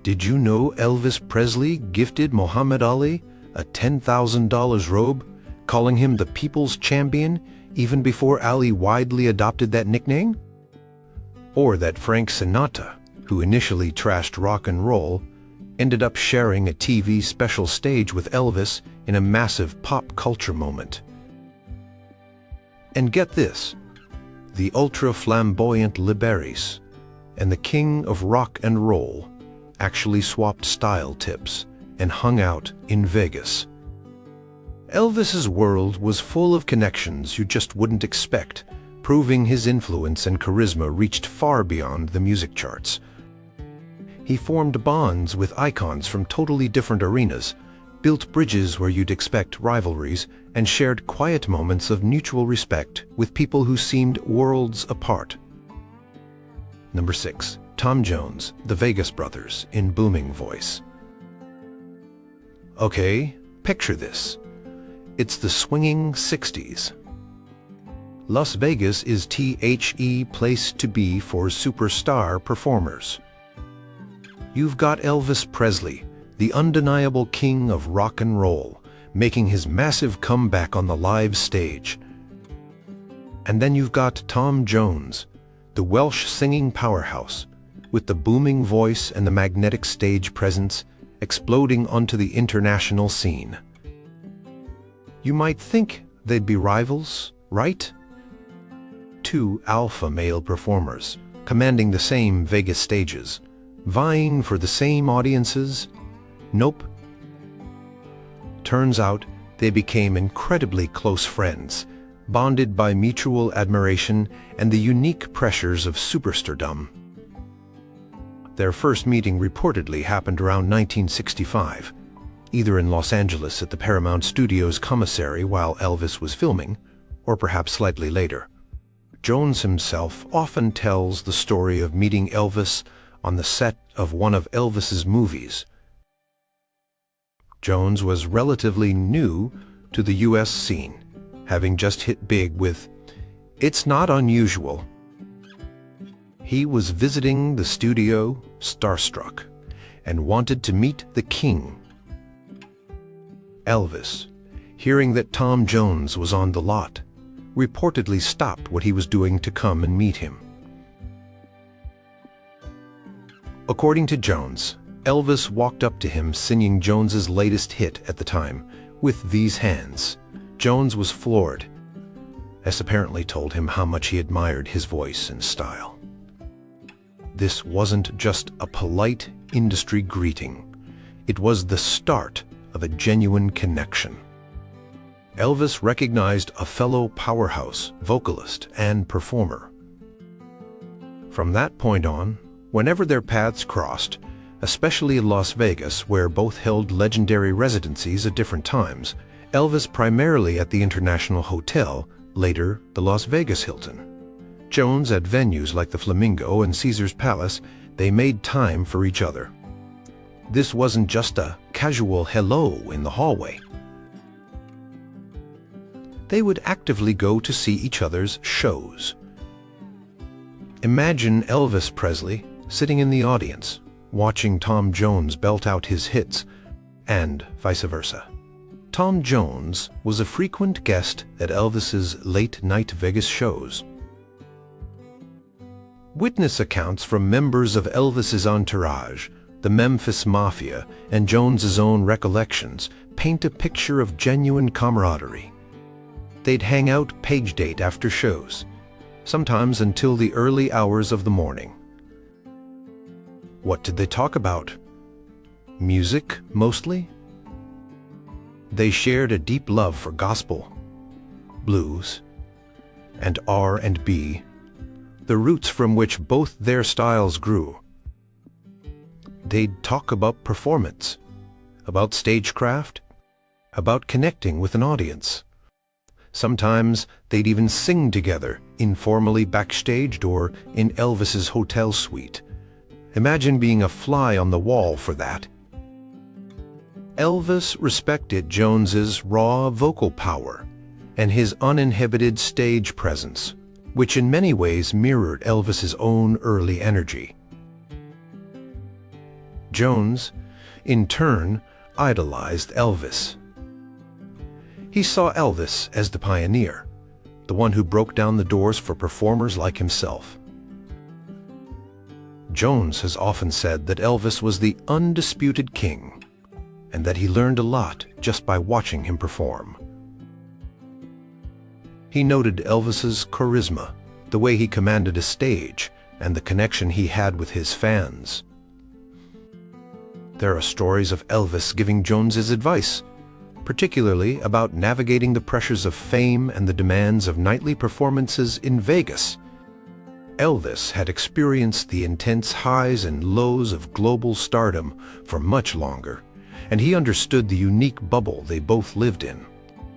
Did you know Elvis Presley gifted Muhammad Ali a $10,000 robe, calling him the People's Champion even before Ali widely adopted that nickname? Or that Frank Sinatra, who initially trashed rock and roll, ended up sharing a TV special stage with Elvis in a massive pop culture moment. And get this, the ultra-flamboyant Liberace and the king of rock and roll actually swapped style tips and hung out in Vegas. Elvis's world was full of connections you just wouldn't expect, proving his influence and charisma reached far beyond the music charts. He formed bonds with icons from totally different arenas, built bridges where you'd expect rivalries, and shared quiet moments of mutual respect with people who seemed worlds apart. Number 6. Tom Jones, the Vegas Brothers, in booming voice. Okay, picture this. It's the swinging 60s. Las Vegas is the place to be for superstar performers. You've got Elvis Presley, the undeniable king of rock and roll, making his massive comeback on the live stage. And then you've got Tom Jones, the Welsh singing powerhouse, with the booming voice and the magnetic stage presence exploding onto the international scene. You might think they'd be rivals, right? Two alpha male performers, commanding the same Vegas stages, vying for the same audiences. Nope. Turns out they became incredibly close friends, bonded by mutual admiration and the unique pressures of superstardom. Their first meeting reportedly happened around 1965, either in Los Angeles at the Paramount Studios commissary while Elvis was filming, or perhaps slightly later. Jones himself often tells the story of meeting Elvis on the set of one of Elvis's movies. Jones was relatively new to the U.S. scene, having just hit big with It's Not Unusual. He was visiting the studio, starstruck, and wanted to meet the king. Elvis, hearing that Tom Jones was on the lot, reportedly stopped what he was doing to come and meet him. According to Jones, Elvis walked up to him singing Jones's latest hit at the time, With These Hands. Jones was floored, as apparently told him how much he admired his voice and style. This wasn't just a polite industry greeting. It was the start of a genuine connection. Elvis recognized a fellow powerhouse, vocalist, and performer. From that point on, whenever their paths crossed, especially in Las Vegas, where both held legendary residencies at different times, Elvis primarily at the International Hotel, later the Las Vegas Hilton. Jones at venues like the Flamingo and Caesar's Palace, they made time for each other. This wasn't just a casual hello in the hallway. They would actively go to see each other's shows. Imagine Elvis Presley sitting in the audience, watching Tom Jones belt out his hits, and vice versa. Tom Jones was a frequent guest at Elvis's late-night Vegas shows. Witness accounts from members of Elvis's entourage, the Memphis Mafia, and Jones's own recollections paint a picture of genuine camaraderie. They'd hang out page date after shows, sometimes until the early hours of the morning. What did they talk about? Music, mostly? They shared a deep love for gospel, blues, and R&B, the roots from which both their styles grew. They'd talk about performance, about stagecraft, about connecting with an audience. Sometimes they'd even sing together, informally backstage or in Elvis's hotel suite. Imagine being a fly on the wall for that. Elvis respected Jones's raw vocal power and his uninhibited stage presence, which in many ways mirrored Elvis's own early energy. Jones, in turn, idolized Elvis. He saw Elvis as the pioneer, the one who broke down the doors for performers like himself. Jones has often said that Elvis was the undisputed king, and that he learned a lot just by watching him perform. He noted Elvis's charisma, the way he commanded a stage, and the connection he had with his fans. There are stories of Elvis giving Jones his advice, particularly about navigating the pressures of fame and the demands of nightly performances in Vegas. Elvis had experienced the intense highs and lows of global stardom for much longer, and he understood the unique bubble they both lived in.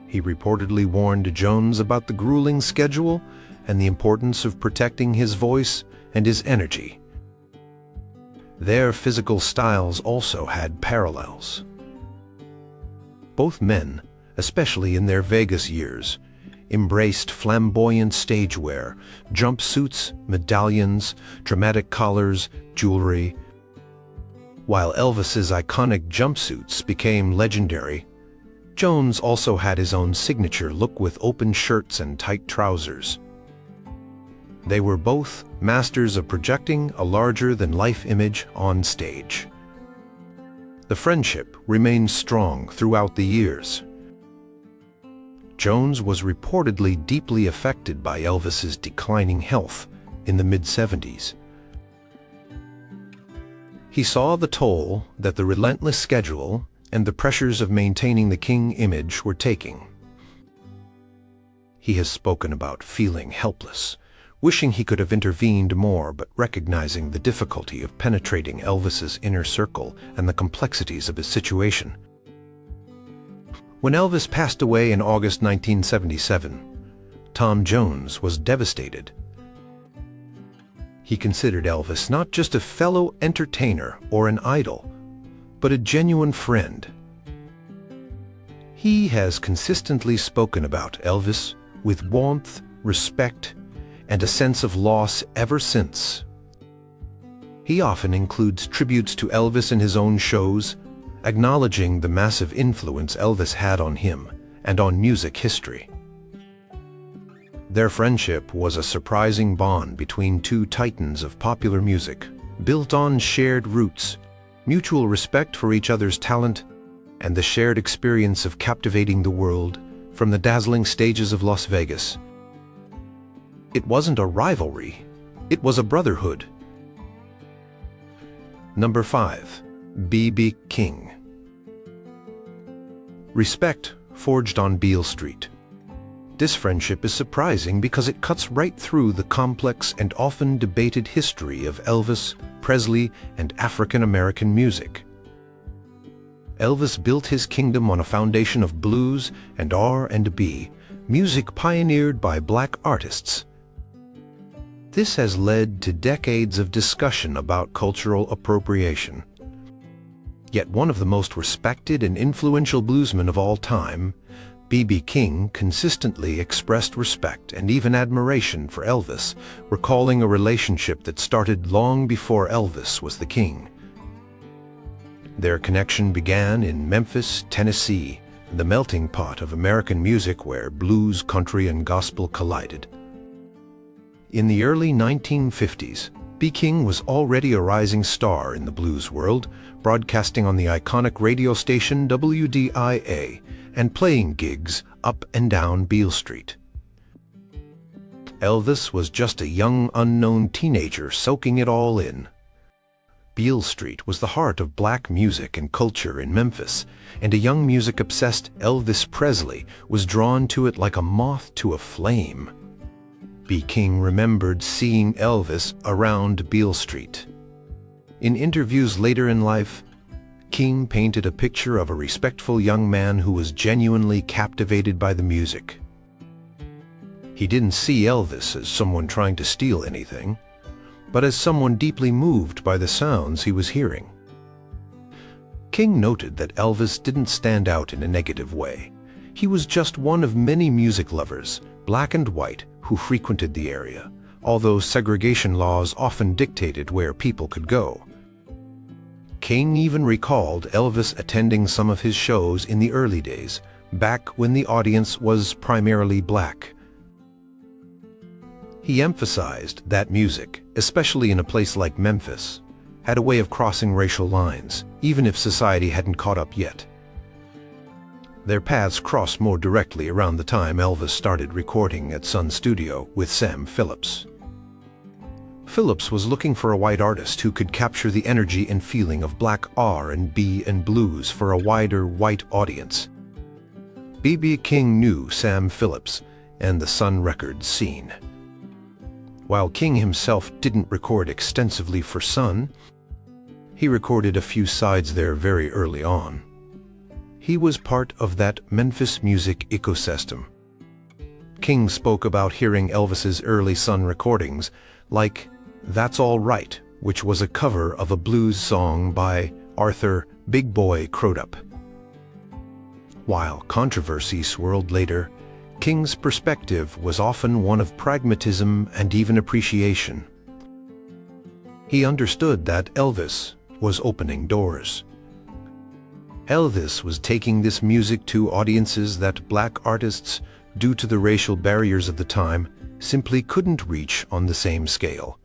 He reportedly warned Jones about the grueling schedule and the importance of protecting his voice and his energy. Their physical styles also had parallels. Both men, especially in their Vegas years, embraced flamboyant stage wear, jumpsuits, medallions, dramatic collars, jewelry. While Elvis's iconic jumpsuits became legendary, Jones also had his own signature look with open shirts and tight trousers. They were both masters of projecting a larger-than-life image on stage. The friendship remained strong throughout the years. Jones was reportedly deeply affected by Elvis's declining health in the mid-70s. He saw the toll that the relentless schedule and the pressures of maintaining the king image were taking. He has spoken about feeling helpless, wishing he could have intervened more, but recognizing the difficulty of penetrating Elvis's inner circle and the complexities of his situation. When Elvis passed away in August 1977, Tom Jones was devastated. He considered Elvis not just a fellow entertainer or an idol, but a genuine friend. He has consistently spoken about Elvis with warmth, respect, and a sense of loss ever since. He often includes tributes to Elvis in his own shows, acknowledging the massive influence Elvis had on him and on music history. Their friendship was a surprising bond between two titans of popular music, built on shared roots, mutual respect for each other's talent, and the shared experience of captivating the world from the dazzling stages of Las Vegas. It wasn't a rivalry, it was a brotherhood. Number 5. B.B. King. Respect forged on Beale Street. This friendship is surprising because it cuts right through the complex and often debated history of Elvis, Presley, and African-American music. Elvis built his kingdom on a foundation of blues and R&B, music pioneered by black artists. This has led to decades of discussion about cultural appropriation. Yet one of the most respected and influential bluesmen of all time, B.B. King consistently expressed respect and even admiration for Elvis, recalling a relationship that started long before Elvis was the king. Their connection began in Memphis, Tennessee, the melting pot of American music where blues, country, and gospel collided. In the early 1950s, B. King was already a rising star in the blues world, broadcasting on the iconic radio station WDIA and playing gigs up and down Beale Street. Elvis was just a young, unknown teenager soaking it all in. Beale Street was the heart of black music and culture in Memphis, and a young music-obsessed Elvis Presley was drawn to it like a moth to a flame. B. King remembered seeing Elvis around Beale Street. In interviews later in life, King painted a picture of a respectful young man who was genuinely captivated by the music. He didn't see Elvis as someone trying to steal anything, but as someone deeply moved by the sounds he was hearing. King noted that Elvis didn't stand out in a negative way. He was just one of many music lovers, black and white, who frequented the area, although segregation laws often dictated where people could go. King even recalled Elvis attending some of his shows in the early days, back when the audience was primarily black. He emphasized that music, especially in a place like Memphis, had a way of crossing racial lines, even if society hadn't caught up yet. Their paths crossed more directly around the time Elvis started recording at Sun Studio with Sam Phillips. Phillips was looking for a white artist who could capture the energy and feeling of black R&B and blues for a wider white audience. B.B. King knew Sam Phillips and the Sun Records scene. While King himself didn't record extensively for Sun, he recorded a few sides there very early on. He was part of that Memphis music ecosystem. King spoke about hearing Elvis's early Sun recordings, like "That's All Right," which was a cover of a blues song by Arthur "Big Boy" Crudup. While controversy swirled later, King's perspective was often one of pragmatism and even appreciation. He understood that Elvis was opening doors. Elvis was taking this music to audiences that black artists, due to the racial barriers of the time, simply couldn't reach on the same scale.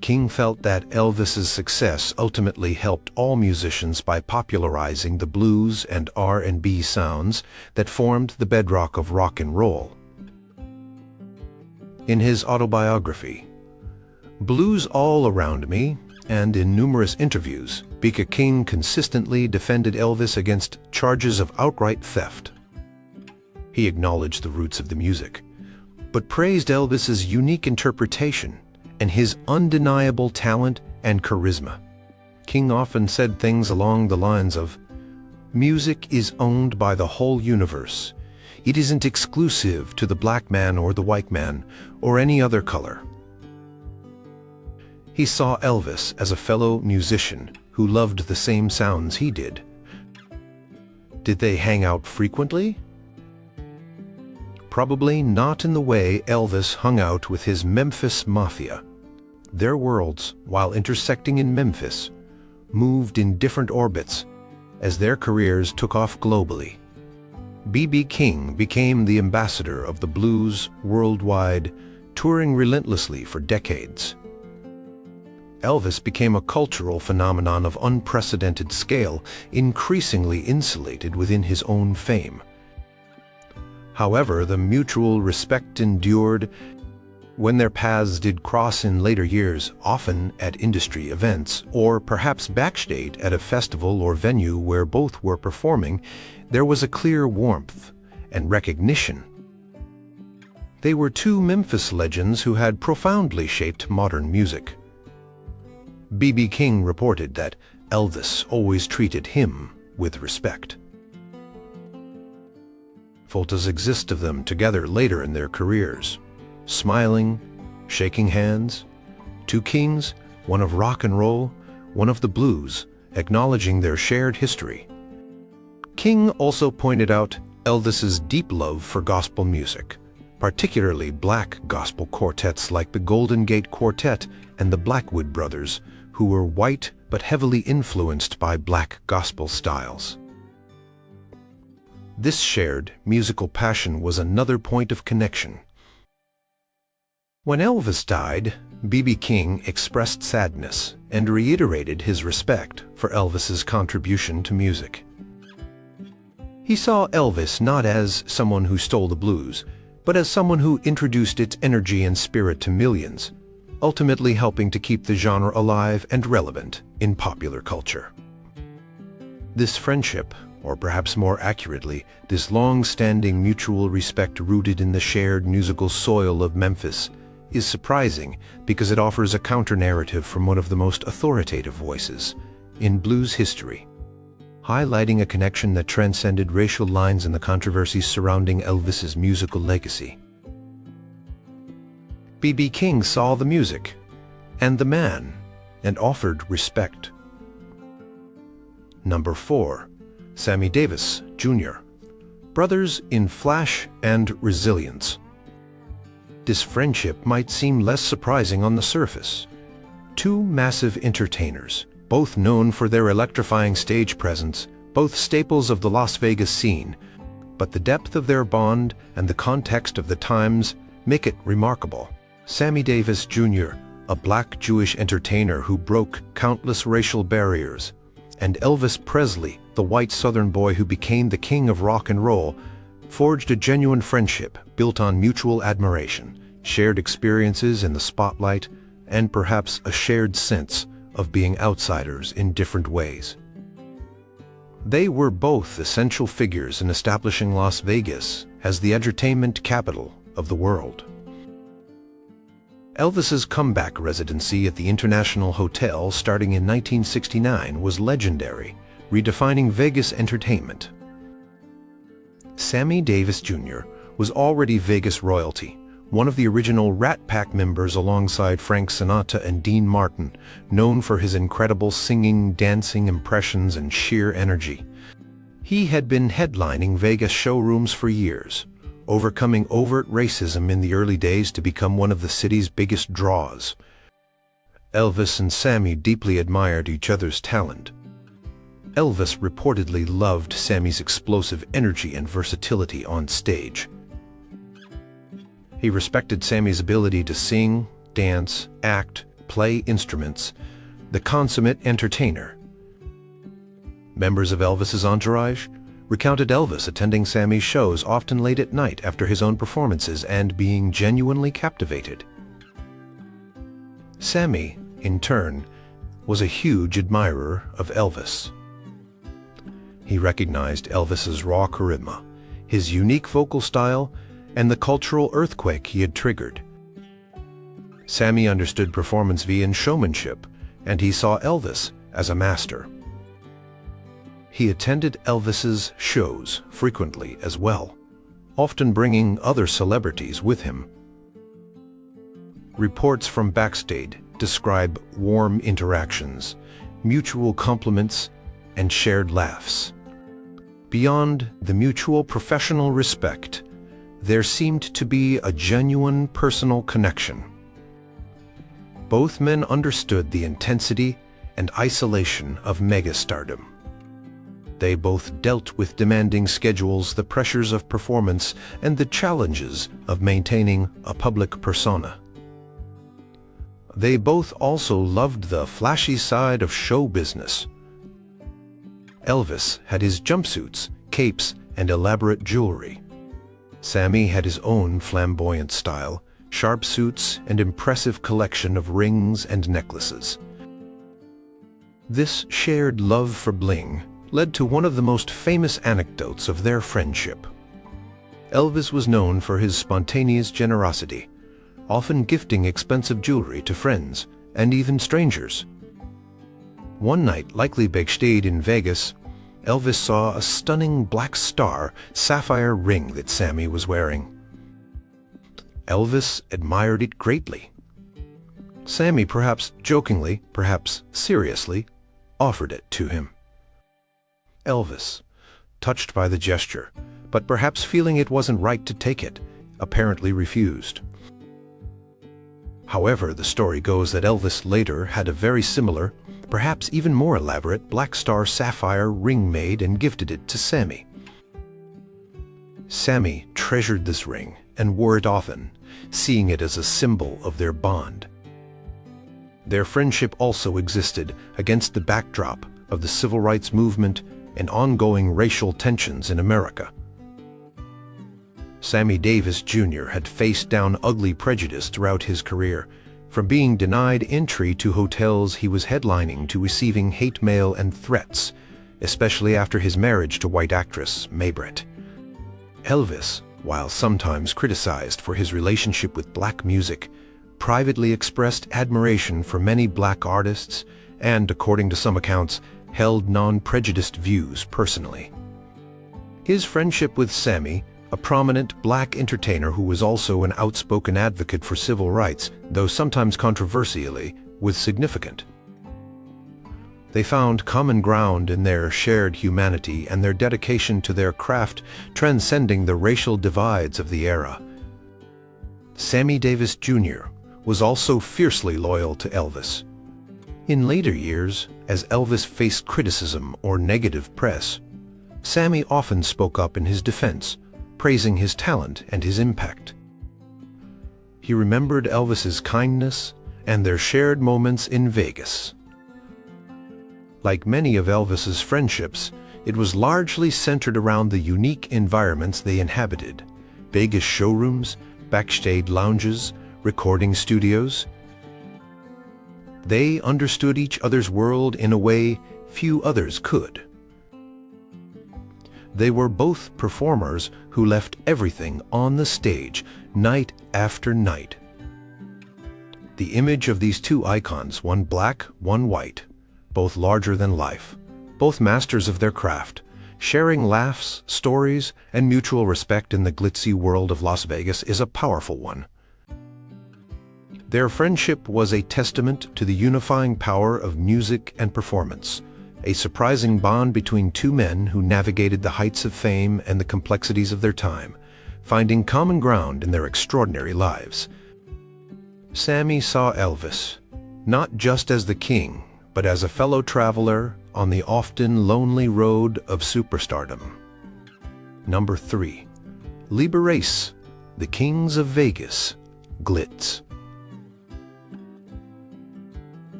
King felt that Elvis's success ultimately helped all musicians by popularizing the blues and R&B sounds that formed the bedrock of rock and roll. In his autobiography, Blues All Around Me, and in numerous interviews, B.B. King consistently defended Elvis against charges of outright theft. He acknowledged the roots of the music, but praised Elvis's unique interpretation and his undeniable talent and charisma. King often said things along the lines of, "Music is owned by the whole universe. It isn't exclusive to the black man or the white man or any other color." He saw Elvis as a fellow musician who loved the same sounds he did. Did they hang out frequently? Probably not in the way Elvis hung out with his Memphis Mafia. Their worlds, while intersecting in Memphis, moved in different orbits as their careers took off globally. B.B. King became the ambassador of the blues worldwide, touring relentlessly for decades. Elvis became a cultural phenomenon of unprecedented scale, increasingly insulated within his own fame. However, the mutual respect endured when their paths did cross in later years, often at industry events, or perhaps backstage at a festival or venue where both were performing. There was a clear warmth and recognition. They were two Memphis legends who had profoundly shaped modern music. B.B. King reported that Elvis always treated him with respect. Photos exist of them together later in their careers, smiling, shaking hands, two kings, one of rock and roll, one of the blues, acknowledging their shared history. King also pointed out Elvis's deep love for gospel music, particularly black gospel quartets like the Golden Gate Quartet and the Blackwood Brothers, who were white but heavily influenced by black gospel styles. This shared musical passion was another point of connection. When Elvis died, B.B. King expressed sadness and reiterated his respect for Elvis's contribution to music. He saw Elvis not as someone who stole the blues, but as someone who introduced its energy and spirit to millions, ultimately helping to keep the genre alive and relevant in popular culture. This friendship, or perhaps more accurately, this long-standing mutual respect rooted in the shared musical soil of Memphis, is surprising because it offers a counter-narrative from one of the most authoritative voices in blues history, highlighting a connection that transcended racial lines and the controversies surrounding Elvis's musical legacy. B.B. King saw the music and the man and offered respect. Number 4. Sammy Davis Jr. Brothers in flash and resilience. This friendship might seem less surprising on the surface. Two massive entertainers, Both known for their electrifying stage presence, both staples of the Las Vegas scene, but the depth of their bond and the context of the times make it remarkable. Sammy Davis Jr., a black Jewish entertainer who broke countless racial barriers, and Elvis Presley, the white Southern boy who became the king of rock and roll, forged a genuine friendship built on mutual admiration, shared experiences in the spotlight, and perhaps a shared sense of being outsiders in different ways. They were both essential figures in establishing Las Vegas as the entertainment capital of the world. Elvis's comeback residency at the International Hotel starting in 1969 was legendary, redefining Vegas entertainment. Sammy Davis Jr. was already Vegas royalty, one of the original Rat Pack members alongside Frank Sinatra and Dean Martin, known for his incredible singing, dancing impressions and sheer energy. He had been headlining Vegas showrooms for years, overcoming overt racism in the early days to become one of the city's biggest draws. Elvis and Sammy deeply admired each other's talent. Elvis reportedly loved Sammy's explosive energy and versatility on stage. He respected Sammy's ability to sing, dance, act, play instruments, the consummate entertainer. Members of Elvis's entourage recounted Elvis attending Sammy's shows often late at night after his own performances and being genuinely captivated. Sammy, in turn, was a huge admirer of Elvis. He recognized Elvis's raw charisma, his unique vocal style, and the cultural earthquake he had triggered. Sammy understood performance via showmanship, and he saw Elvis as a master. He attended Elvis's shows frequently as well, often bringing other celebrities with him. Reports from backstage describe warm interactions, mutual compliments, and shared laughs. Beyond the mutual professional respect, there seemed to be a genuine personal connection. Both men understood the intensity and isolation of megastardom. They both dealt with demanding schedules, the pressures of performance, and the challenges of maintaining a public persona. They both also loved the flashy side of show business. Elvis had his jumpsuits, capes, and elaborate jewelry. Sammy had his own flamboyant style, sharp suits, and impressive collection of rings and necklaces. This shared love for bling led to one of the most famous anecdotes of their friendship. Elvis was known for his spontaneous generosity, often gifting expensive jewelry to friends and even strangers. One night, likely backstage in Vegas, Elvis saw a stunning black star sapphire ring that Sammy was wearing. Elvis admired it greatly. Sammy, perhaps jokingly, perhaps seriously, offered it to him. Elvis, touched by the gesture, but perhaps feeling it wasn't right to take it, apparently refused. However, the story goes that Elvis later had a very similar, perhaps even more elaborate, black star sapphire ring made and gifted it to Sammy. Sammy treasured this ring and wore it often, seeing it as a symbol of their bond. Their friendship also existed against the backdrop of the civil rights movement and ongoing racial tensions in America. Sammy Davis Jr. had faced down ugly prejudice throughout his career, from being denied entry to hotels he was headlining to receiving hate mail and threats, especially after his marriage to white actress Mae Brett. Elvis, while sometimes criticized for his relationship with black music, privately expressed admiration for many black artists and, according to some accounts, held non-prejudiced views personally. His friendship with Sammy, a prominent black entertainer who was also an outspoken advocate for civil rights, though sometimes controversially, was significant. They found common ground in their shared humanity and their dedication to their craft, transcending the racial divides of the era. Sammy Davis Jr. was also fiercely loyal to Elvis. In later years, as Elvis faced criticism or negative press, Sammy often spoke up in his defense, praising his talent and his impact. He remembered Elvis's kindness and their shared moments in Vegas. Like many of Elvis's friendships, it was largely centered around the unique environments they inhabited: Vegas showrooms, backstage lounges, recording studios. They understood each other's world in a way few others could. They were both performers who left everything on the stage, night after night. The image of these two icons, one black, one white, both larger than life, both masters of their craft, sharing laughs, stories, and mutual respect in the glitzy world of Las Vegas, is a powerful one. Their friendship was a testament to the unifying power of music and performance, a surprising bond between two men who navigated the heights of fame and the complexities of their time, finding common ground in their extraordinary lives. Sammy saw Elvis, not just as the king, but as a fellow traveler on the often lonely road of superstardom. Number 3. Liberace, the Kings of Vegas, Glitz.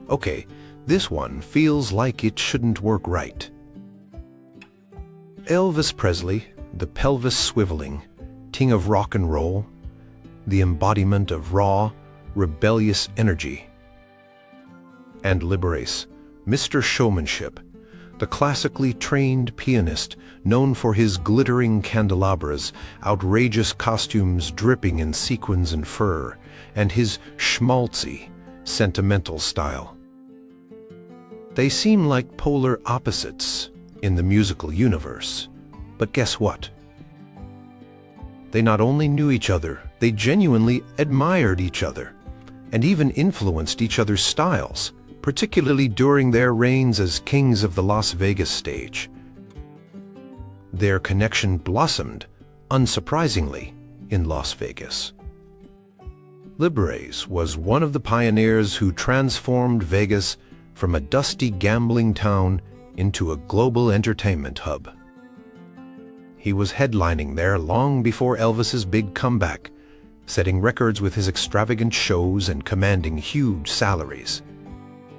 Okay, this one feels like it shouldn't work right. Elvis Presley, the pelvis swiveling, king of rock and roll, the embodiment of raw, rebellious energy. And Liberace, Mr. Showmanship, the classically trained pianist known for his glittering candelabras, outrageous costumes dripping in sequins and fur, and his schmaltzy, sentimental style. They seem like polar opposites in the musical universe, but guess what? They not only knew each other, they genuinely admired each other, and even influenced each other's styles, particularly during their reigns as kings of the Las Vegas stage. Their connection blossomed, unsurprisingly, in Las Vegas. Liberace was one of the pioneers who transformed Vegas from a dusty gambling town into a global entertainment hub. He was headlining there long before Elvis's big comeback, setting records with his extravagant shows and commanding huge salaries.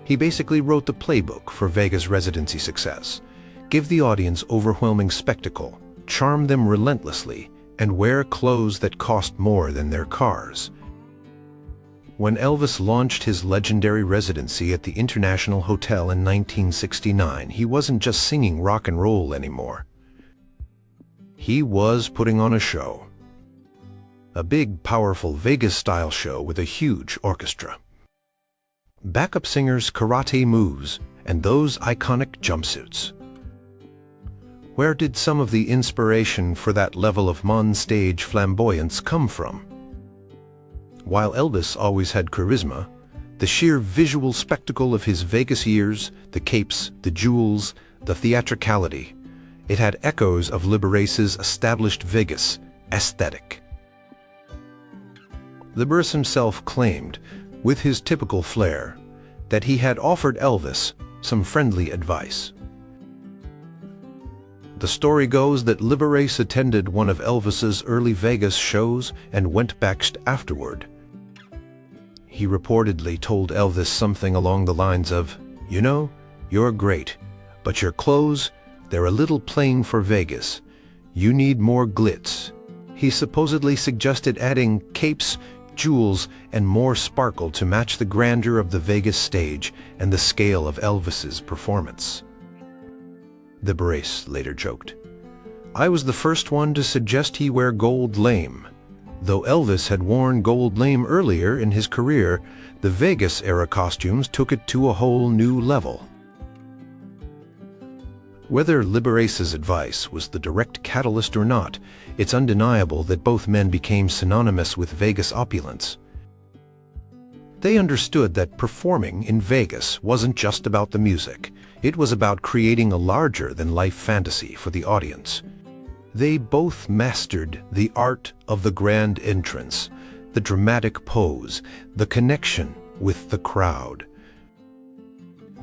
He basically wrote the playbook for Vegas residency success: give the audience overwhelming spectacle, charm them relentlessly, and wear clothes that cost more than their cars. When Elvis launched his legendary residency at the International Hotel in 1969, he wasn't just singing rock and roll anymore. He was putting on a show. A big, powerful Vegas-style show with a huge orchestra. Backup singers, karate moves, and those iconic jumpsuits. Where did some of the inspiration for that level of on-stage flamboyance come from? While Elvis always had charisma, the sheer visual spectacle of his Vegas years, the capes, the jewels, the theatricality, it had echoes of Liberace's established Vegas aesthetic. Liberace himself claimed, with his typical flair, that he had offered Elvis some friendly advice. The story goes that Liberace attended one of Elvis's early Vegas shows and went back afterward. He reportedly told Elvis something along the lines of, "You know, you're great, but your clothes, they're a little plain for Vegas. You need more glitz." He supposedly suggested adding capes, jewels, and more sparkle to match the grandeur of the Vegas stage and the scale of Elvis's performance. Liberace later joked, "I was the first one to suggest he wear gold lame. Though Elvis had worn gold lame earlier in his career, the Vegas-era costumes took it to a whole new level." Whether Liberace's advice was the direct catalyst or not, it's undeniable that both men became synonymous with Vegas opulence. They understood that performing in Vegas wasn't just about the music. It was about creating a larger-than-life fantasy for the audience. They both mastered the art of the grand entrance, the dramatic pose, the connection with the crowd.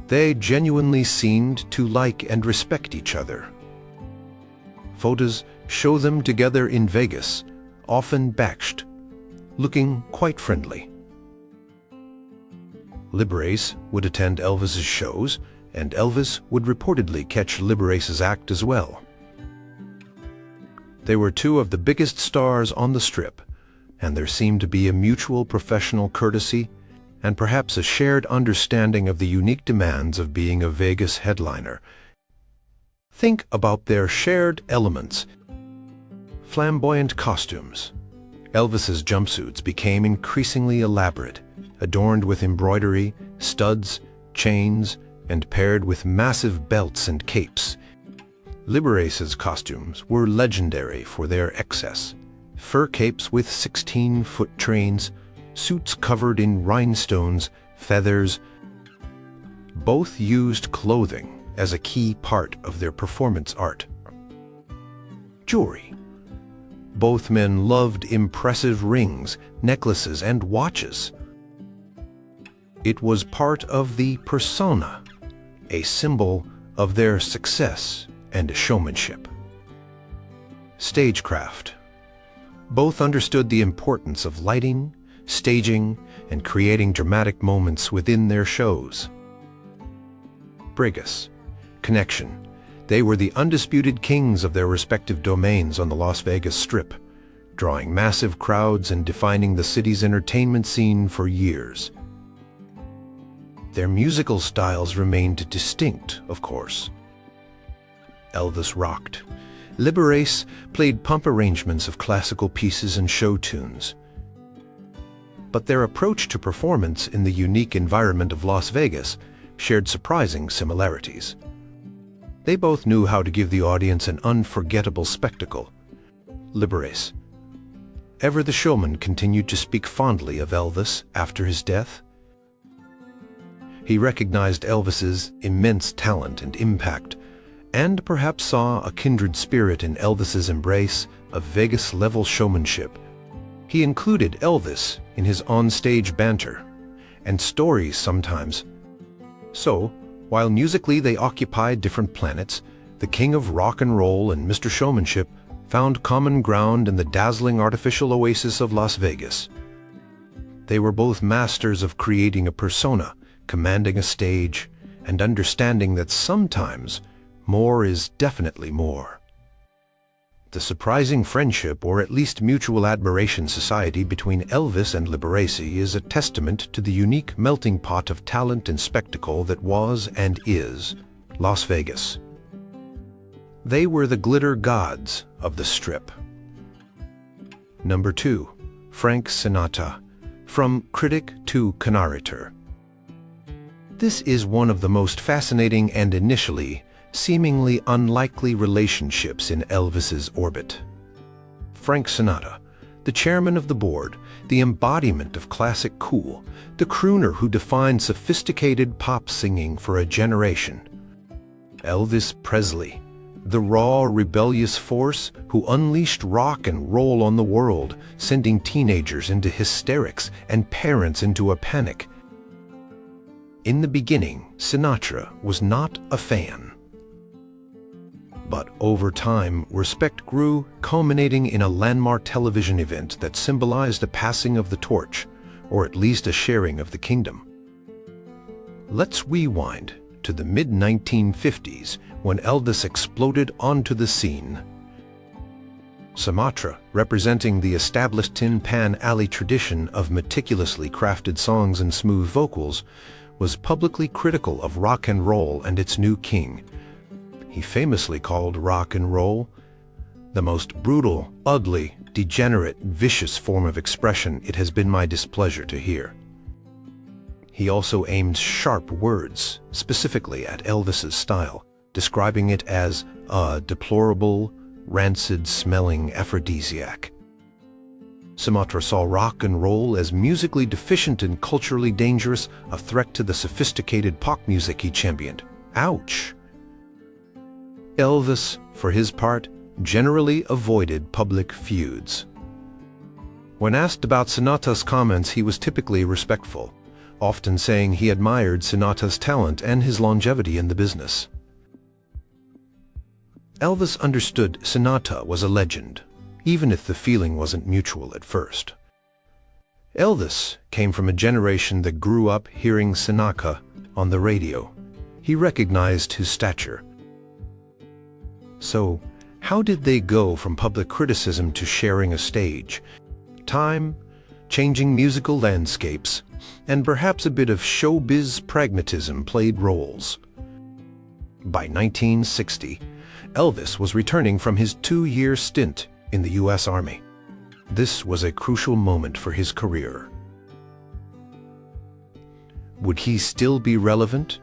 They genuinely seemed to like and respect each other. Photos show them together in Vegas, often baked, looking quite friendly. Liberace would attend Elvis's shows, and Elvis would reportedly catch Liberace's act as well. They were two of the biggest stars on the Strip, and there seemed to be a mutual professional courtesy and perhaps a shared understanding of the unique demands of being a Vegas headliner. Think about their shared elements. Flamboyant costumes. Elvis's jumpsuits became increasingly elaborate, adorned with embroidery, studs, chains, and paired with massive belts and capes. Liberace's costumes were legendary for their excess. Fur capes with 16-foot trains, suits covered in rhinestones, feathers. Both used clothing as a key part of their performance art. Jewelry. Both men loved impressive rings, necklaces, and watches. It was part of the persona, a symbol of their success and showmanship. Stagecraft. Both understood the importance of lighting, staging, and creating dramatic moments within their shows. Vegas. Connection. They were the undisputed kings of their respective domains on the Las Vegas Strip, drawing massive crowds and defining the city's entertainment scene for years. Their musical styles remained distinct, of course. Elvis rocked. Liberace played pump arrangements of classical pieces and show tunes. But their approach to performance in the unique environment of Las Vegas shared surprising similarities. They both knew how to give the audience an unforgettable spectacle. Liberace. Ever the showman continued to speak fondly of Elvis after his death. He recognized Elvis's immense talent and impact, and perhaps saw a kindred spirit in Elvis's embrace of Vegas-level showmanship. He included Elvis in his on-stage banter and stories sometimes. So, while musically they occupied different planets, the king of rock and roll and Mr. Showmanship found common ground in the dazzling artificial oasis of Las Vegas. They were both masters of creating a persona, commanding a stage, and understanding that sometimes more is definitely more. The surprising friendship, or at least mutual admiration society between Elvis and Liberace is a testament to the unique melting pot of talent and spectacle that was and is Las Vegas. They were the glitter gods of the Strip. Number 2. Frank Sinatra, From Critic to Narrator. This is one of the most fascinating and initially seemingly unlikely relationships in Elvis's orbit. Frank Sinatra, the chairman of the board, the embodiment of classic cool, the crooner who defined sophisticated pop singing for a generation. Elvis Presley, the raw, rebellious force who unleashed rock and roll on the world, sending teenagers into hysterics and parents into a panic. In the beginning, Sinatra was not a fan. But over time, respect grew, culminating in a landmark television event that symbolized the passing of the torch, or at least a sharing of the kingdom. Let's rewind to the mid-1950s when Elvis exploded onto the scene. Sinatra, representing the established Tin Pan Alley tradition of meticulously crafted songs and smooth vocals, was publicly critical of rock and roll and its new king. He famously called rock and roll the most brutal, ugly, degenerate, vicious form of expression it has been my displeasure to hear. He also aimed sharp words, specifically at Elvis's style, describing it as a deplorable, rancid-smelling aphrodisiac. Sinatra saw rock and roll as musically deficient and culturally dangerous, a threat to the sophisticated pop music he championed. Ouch! Elvis, for his part, generally avoided public feuds. When asked about Sinatra's comments, he was typically respectful, often saying he admired Sinatra's talent and his longevity in the business. Elvis understood Sinatra was a legend, even if the feeling wasn't mutual at first. Elvis came from a generation that grew up hearing Sinatra on the radio. He recognized his stature. So, how did they go from public criticism to sharing a stage? Time, changing musical landscapes, and perhaps a bit of showbiz pragmatism played roles. By 1960, Elvis was returning from his 2-year stint in the U.S. Army. This was a crucial moment for his career. Would he still be relevant?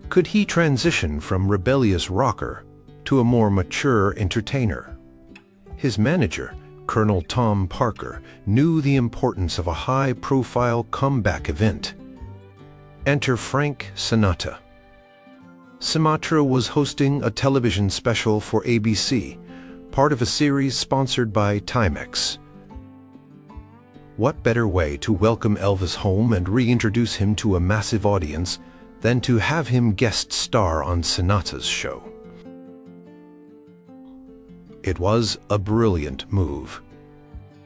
Could he transition from rebellious rocker to a more mature entertainer? His manager, Colonel Tom Parker, knew the importance of a high-profile comeback event. Enter Frank Sinatra. Sinatra was hosting a television special for ABC, part of a series sponsored by Timex. What better way to welcome Elvis home and reintroduce him to a massive audience than to have him guest star on Sinatra's show? It was a brilliant move.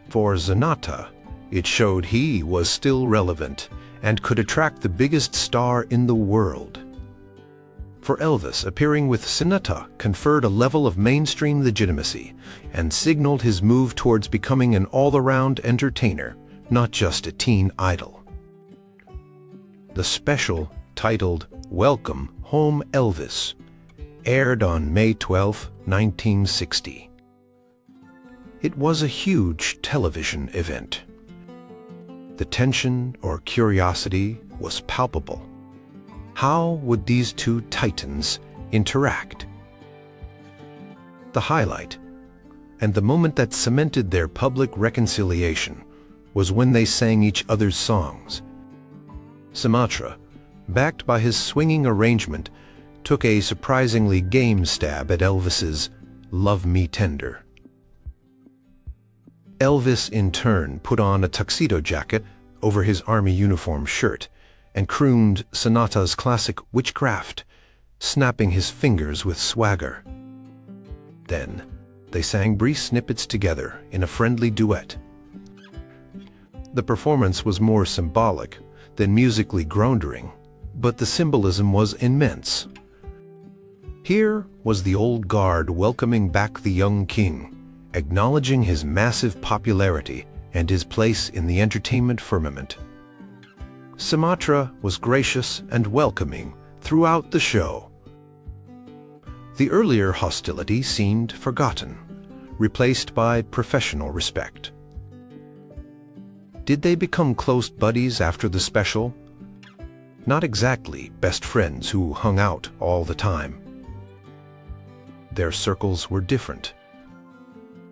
For Sinatra, it showed he was still relevant and could attract the biggest star in the world. For Elvis, appearing with Sinatra conferred a level of mainstream legitimacy and signaled his move towards becoming an all-around entertainer, not just a teen idol. The special, titled Welcome Home Elvis, aired on May 12, 1960. It was a huge television event. The tension or curiosity was palpable. How would these two titans interact? The highlight, and the moment that cemented their public reconciliation, was when they sang each other's songs. Sinatra, backed by his swinging arrangement, took a surprisingly game stab at Elvis's "Love Me Tender." Elvis, in turn, put on a tuxedo jacket over his army uniform shirt and crooned Sinatra's classic "Witchcraft," snapping his fingers with swagger. Then, they sang brief snippets together in a friendly duet. The performance was more symbolic than musically grounding, but the symbolism was immense. Here was the old guard welcoming back the young king, acknowledging his massive popularity and his place in the entertainment firmament. Sinatra was gracious and welcoming throughout the show. The earlier hostility seemed forgotten, replaced by professional respect. Did they become close buddies after the special? Not exactly best friends who hung out all the time. Their circles were different.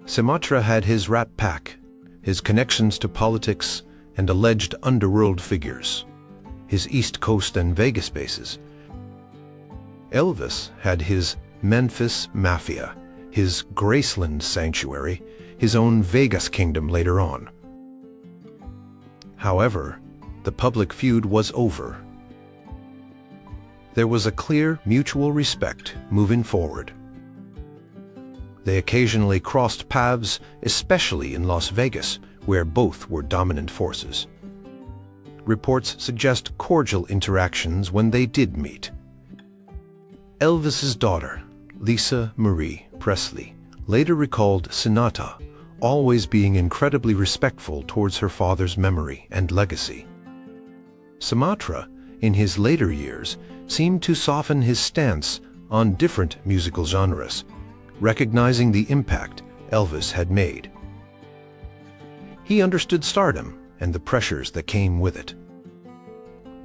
Sinatra had his Rat Pack, his connections to politics and alleged underworld figures, his East Coast and Vegas bases. Elvis had his Memphis Mafia, his Graceland Sanctuary, his own Vegas kingdom later on. However, the public feud was over. There was a clear mutual respect moving forward. They occasionally crossed paths, especially in Las Vegas, where both were dominant forces. Reports suggest cordial interactions when they did meet. Elvis's daughter, Lisa Marie Presley, later recalled Sinatra always being incredibly respectful towards her father's memory and legacy. Sinatra, in his later years, seemed to soften his stance on different musical genres, recognizing the impact Elvis had made. He understood stardom and the pressures that came with it.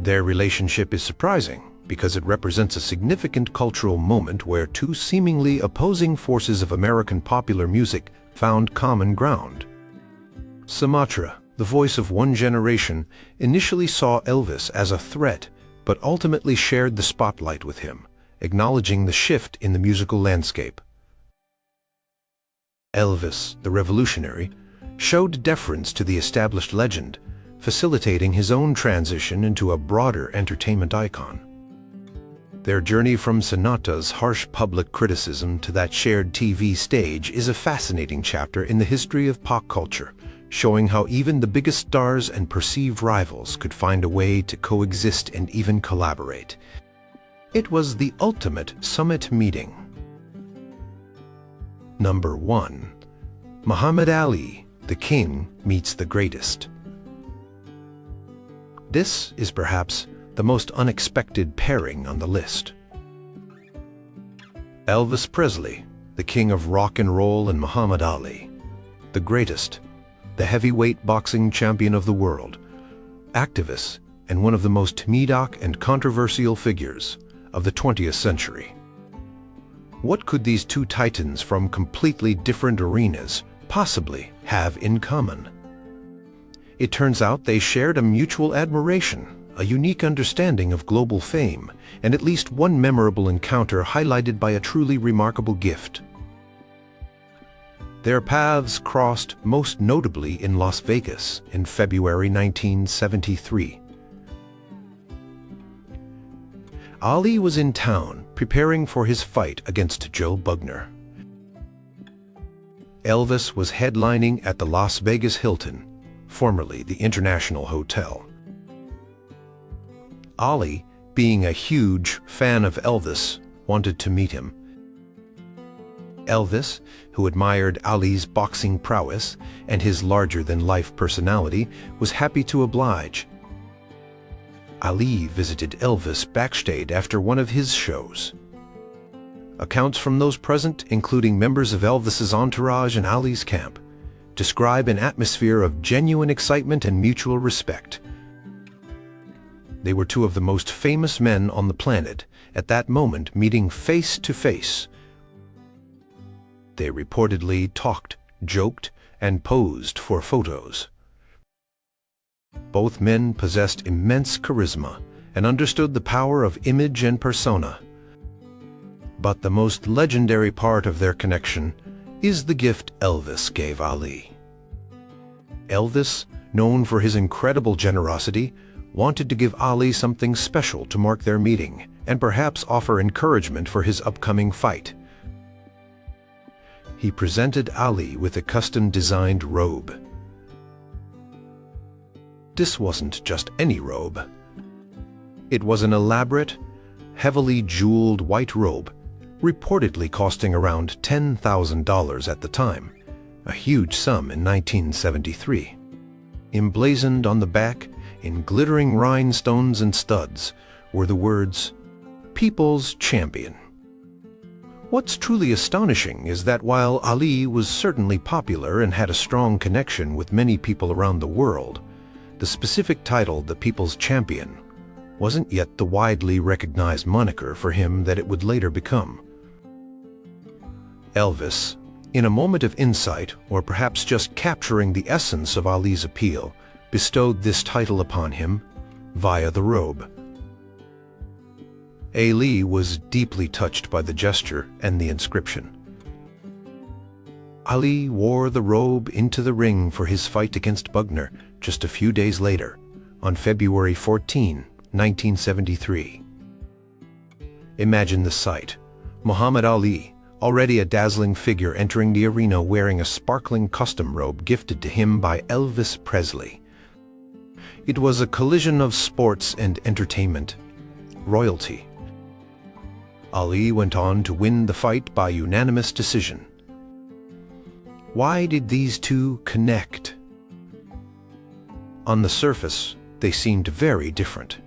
Their relationship is surprising because it represents a significant cultural moment where two seemingly opposing forces of American popular music found common ground. Sinatra, the voice of one generation, initially saw Elvis as a threat, but ultimately shared the spotlight with him, acknowledging the shift in the musical landscape. Elvis, the revolutionary, showed deference to the established legend, facilitating his own transition into a broader entertainment icon. Their journey from Sinatra's harsh public criticism to that shared TV stage is a fascinating chapter in the history of pop culture, showing how even the biggest stars and perceived rivals could find a way to coexist and even collaborate. It was the ultimate summit meeting. Number 1. Muhammad Ali, the king, meets the greatest. This is perhaps the most unexpected pairing on the list. Elvis Presley, the king of rock and roll, and Muhammad Ali, the greatest, the heavyweight boxing champion of the world, activist, and one of the most comedic and controversial figures of the 20th century. What could these two titans from completely different arenas possibly have in common? It turns out they shared a mutual admiration, a unique understanding of global fame, and at least one memorable encounter highlighted by a truly remarkable gift. Their paths crossed most notably in Las Vegas in February 1973. Ali was in town preparing for his fight against Joe Bugner. Elvis was headlining at the Las Vegas Hilton, formerly the International Hotel. Ali, being a huge fan of Elvis, wanted to meet him. Elvis, who admired Ali's boxing prowess and his larger-than-life personality, was happy to oblige. Ali visited Elvis backstage after one of his shows. Accounts from those present, including members of Elvis's entourage and Ali's camp, describe an atmosphere of genuine excitement and mutual respect. They were two of the most famous men on the planet at that moment, meeting face to face. They reportedly talked, joked, and posed for photos. Both men possessed immense charisma and understood the power of image and persona. But the most legendary part of their connection is the gift Elvis gave Ali. Elvis, known for his incredible generosity, wanted to give Ali something special to mark their meeting and perhaps offer encouragement for his upcoming fight. He presented Ali with a custom-designed robe. This wasn't just any robe. It was an elaborate, heavily jeweled white robe, reportedly costing around $10,000 at the time, a huge sum in 1973. Emblazoned on the back, in glittering rhinestones and studs, were the words, "People's Champion." What's truly astonishing is that while Ali was certainly popular and had a strong connection with many people around the world, the specific title, the People's Champion, wasn't yet the widely recognized moniker for him that it would later become. Elvis, in a moment of insight, or perhaps just capturing the essence of Ali's appeal, bestowed this title upon him via the robe. Ali was deeply touched by the gesture and the inscription. Ali wore the robe into the ring for his fight against Bugner just a few days later, on February 14, 1973. Imagine the sight. Muhammad Ali, already a dazzling figure, entering the arena wearing a sparkling custom robe gifted to him by Elvis Presley. It was a collision of sports and entertainment, royalty. Ali went on to win the fight by unanimous decision. Why did these two connect? On the surface, they seemed very different.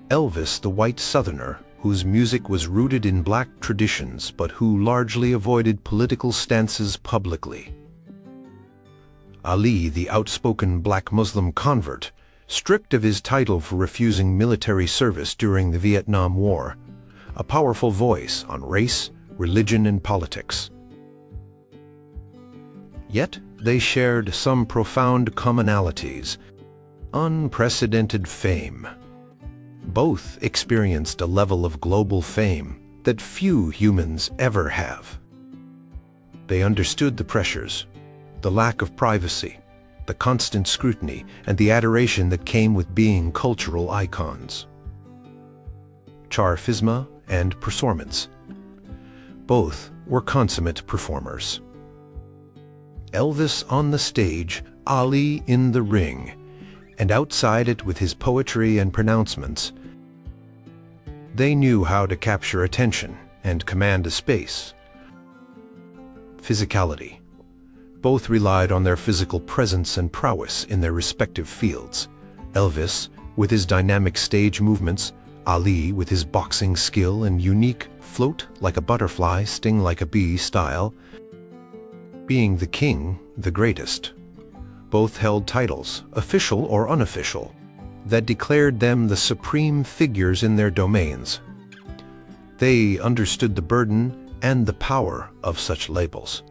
Elvis, the white Southerner, whose music was rooted in black traditions but who largely avoided political stances publicly. Ali, the outspoken black Muslim convert, stripped of his title for refusing military service during the Vietnam War, a powerful voice on race, religion, and politics. Yet they shared some profound commonalities: unprecedented fame. Both experienced a level of global fame that few humans ever have. They understood the pressures, the lack of privacy, the constant scrutiny, and the adoration that came with being cultural icons. Charisma and performance. Both were consummate performers. Elvis on the stage, Ali in the ring, and outside it with his poetry and pronouncements. They knew how to capture attention and command a space. Physicality. Both relied on their physical presence and prowess in their respective fields. Elvis, with his dynamic stage movements, Ali with his boxing skill and unique float like a butterfly, sting like a bee style. Being the king, the greatest. Both held titles, official or unofficial, that declared them the supreme figures in their domains. They understood the burden and the power of such labels.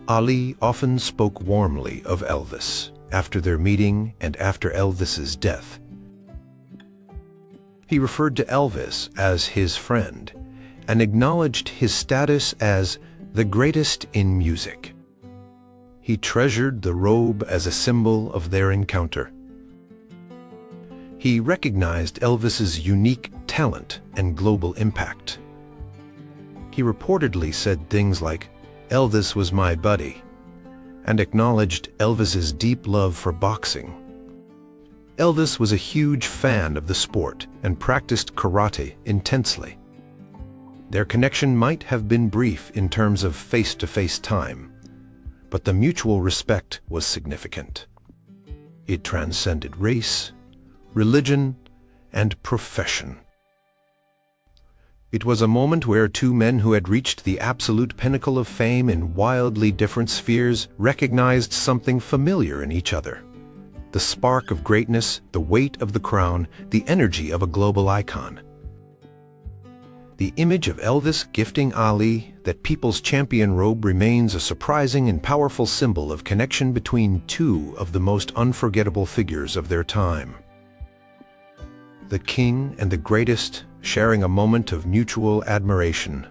Ali often spoke warmly of Elvis after their meeting and after Elvis's death. He referred to Elvis as his friend and acknowledged his status as the greatest in music. He treasured the robe as a symbol of their encounter. He recognized Elvis's unique talent and global impact. He reportedly said things like, "Elvis was my buddy," and acknowledged Elvis's deep love for boxing. Elvis was a huge fan of the sport and practiced karate intensely. Their connection might have been brief in terms of face-to-face time, but the mutual respect was significant. It transcended race, religion, and profession. It was a moment where two men who had reached the absolute pinnacle of fame in wildly different spheres recognized something familiar in each other. The spark of greatness, the weight of the crown, the energy of a global icon. The image of Elvis gifting Ali that People's Champion robe remains a surprising and powerful symbol of connection between two of the most unforgettable figures of their time. The king and the greatest sharing a moment of mutual admiration.